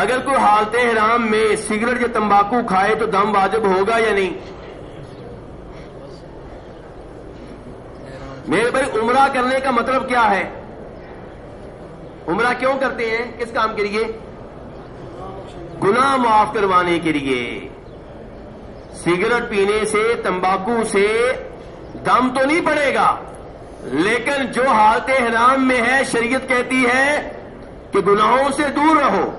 اگر کوئی حالت احرام میں سگریٹ یا تمباکو کھائے تو دم واجب ہوگا یا نہیں؟ میرے بھائی عمرہ کرنے کا مطلب کیا ہے؟ عمرہ کیوں کرتے ہیں؟ کس کام کے لیے؟ گناہ معاف کروانے کے لیے۔ سگریٹ پینے سے، تمباکو سے دم تو نہیں پڑے گا، لیکن جو حالت احرام میں ہے شریعت کہتی ہے کہ گناہوں سے دور رہو،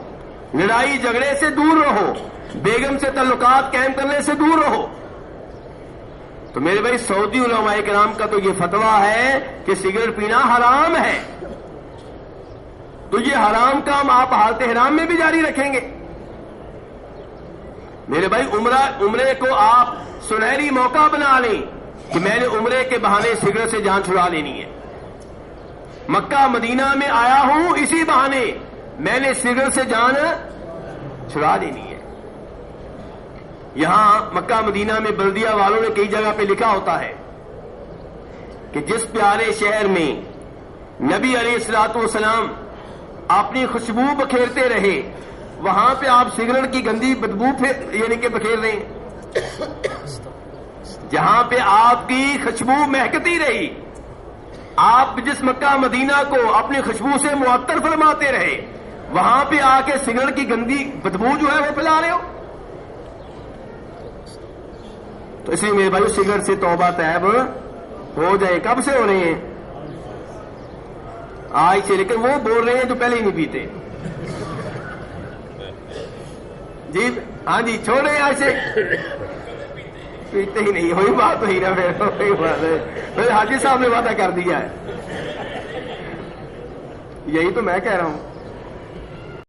لڑائی جھگڑے سے دور رہو، بیگم سے تعلقات قائم کرنے سے دور رہو۔ تو میرے بھائی سعودی علماء کرام کا تو یہ فتویٰ ہے کہ سگریٹ پینا حرام ہے، تو یہ حرام کام آپ حالت احرام میں بھی جاری رکھیں گے؟ میرے بھائی عمرے کو آپ سنہری موقع بنا لیں کہ میں نے عمرے کے بہانے سگریٹ سے جان چھڑا لینی ہے، مکہ مدینہ میں آیا ہوں اسی بہانے میں نے سگریٹ سے جان چھڑا لینی ہے۔ یہاں مکہ مدینہ میں بلدیہ والوں نے کئی جگہ پہ لکھا ہوتا ہے کہ جس پیارے شہر میں نبی علیہ الصلوۃ والسلام اپنی خوشبو بکھیرتے رہے، وہاں پہ آپ سگریٹ کی گندی بدبو یعنی کہ بکھیر رہے ہیں۔ جہاں پہ آپ کی خوشبو مہکتی رہی، آپ جس مکہ مدینہ کو اپنی خوشبو سے معطر فرماتے رہے، وہاں پہ آ کے سگریٹ کی گندی بدبو جو ہے وہ پھیلا رہے ہو۔ تو اس لیے میرے بھائی سگریٹ سے توبہ طیب ہو جائے۔ کب سے ہو رہے ہیں؟ آج سے، لیکن وہ بول رہے ہیں جو پہلے ہی نہیں پیتے۔ جی ہاں جی، چھوڑ رہے ہیں آج سے، پیتے ہی نہیں۔ وہی بات ہوئی نا، وہی بات ہے، پھر حاجی صاحب نے وعدہ کر دیا ہے، یہی تو میں کہہ رہا ہوں۔